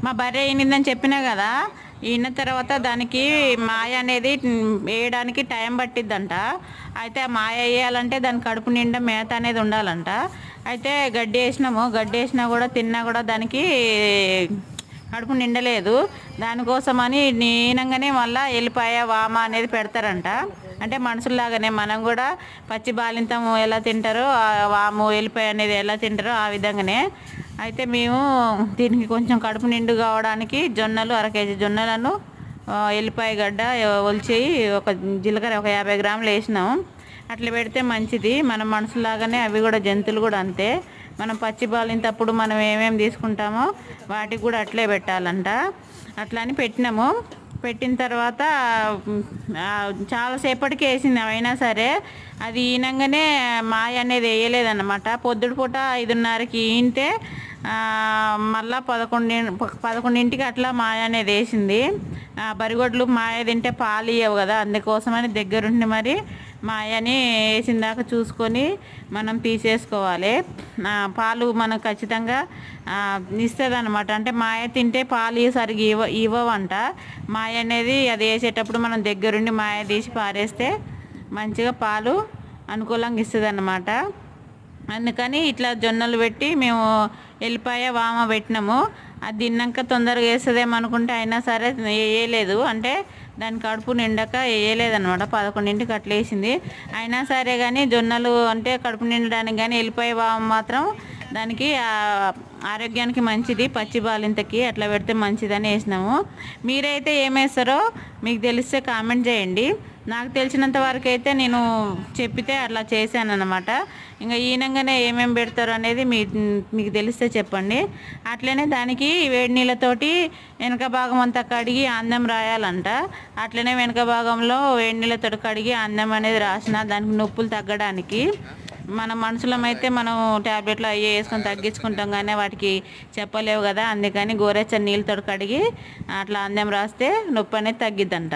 మా బర్రె ఈనిందని చెప్పినా కదా. ఈన తర్వాత దానికి మాయ అనేది వేయడానికి టైం పట్టిద్దంట. అయితే ఆ మాయ వేయాలంటే దాని కడుపు నిండా మేత అనేది ఉండాలంట. అయితే గడ్డి వేసినాము, గడ్డి వేసినా కూడా తిన్నా కూడా దానికి కడుపు నిండలేదు. దానికోసమని ఈనంగానే మళ్ళీ ఎల్లిపాయ వామ అనేది పెడతారంట. అంటే మనుషుల్లాగానే మనం కూడా పచ్చి బాలింతము ఎలా తింటారో, వాము ఎల్లిపాయ అనేది ఎలా తింటారో ఆ విధంగానే. అయితే మేము దీనికి కొంచెం కడుపు నిండు కావడానికి జొన్నలు, 1 కేజీ జొన్నలను, ఎల్లిపాయ గడ్డ ఒలిచి, ఒక జీలకర్ర ఒక 50 గ్రాములు వేసినాం. అట్లా పెడితే మంచిది. మన మనుషులాగానే అవి కూడా జంతువులు కూడా అంతే. మనం పచ్చి బాలింతప్పుడు మనం ఏమేమి తీసుకుంటామో వాటికి కూడా అట్లే పెట్టాలంట. అట్లా అని పెట్టినాము. పెట్టిన తర్వాత చాలాసేపటికి వేసింది. అయినా సరే అది ఈనంగానే మాయ అనేది వేయలేదన్నమాట. పొద్దుడు పూట 5:30కి ఈంటే మళ్ళా 11ంటికి అట్లా మాయ అనేది వేసింది. బరిగొడ్లు మాయ తింటే పాలు ఇవ్వవు కదా, అందుకోసమని దగ్గరుండి మరి మాయని వేసిన దాకా చూసుకొని మనం తీసేసుకోవాలి. పాలు మనకు ఖచ్చితంగా ఇస్తుంది అనమాట. అంటే మాయ తింటే పాలు సరిగ్గా ఇవ్వవంట. మాయ అనేది అది వేసేటప్పుడు మనం దగ్గరుండి మాయ తీసి పారేస్తే మంచిగా పాలు అనుకూలంగా ఇస్తుంది అన్నమాట. అందుకని ఇట్లా జొన్నలు పెట్టి మేము ఎల్లిపాయ వామ పెట్టినాము. అది తిన్నాక తొందరగా వేస్తుందేమో అనుకుంటే అయినా సరే వేయలేదు. అంటే దాని కడుపు నిండక వేయలేదన్నమాట. 11ంటికి అట్లా వేసింది. అయినా సరే కానీ జొన్నలు అంటే కడుపు నిండడానికి కానీ ఎల్లిపాయ వామ మాత్రం దానికి ఆరోగ్యానికి మంచిది. పచ్చి బాలింతకి అట్లా పెడితే మంచిదని వేసినాము. మీరైతే ఏమేస్తారో మీకు తెలిస్తే కామెంట్ చేయండి. నాకు తెలిసినంత వరకు అయితే నేను చెప్పితే అట్లా చేశాను అన్నమాట. ఇంకా ఈనంగానే ఏమేమి పెడతారు అనేది మీకు తెలిస్తే చెప్పండి. అట్లనే దానికి వేడి నీళ్ళతోటి వెనక భాగం అంతా కడిగి అందం రాయాలంట. అట్లనే వెనక భాగంలో వేడి నీళ్ళతో కడిగి అందం అనేది రాసిన దానికి నొప్పులు తగ్గడానికి. మన మనుషులమైతే మనం ట్యాబ్లెట్లు అవి వేసుకొని తగ్గించుకుంటాం, కానీ వాటికి చెప్పలేవు కదా. అందుకని గోరెచ్చని నీళ్ళతో కడిగి అట్లా అందం రాస్తే నొప్పి అనేది తగ్గిద్దంట.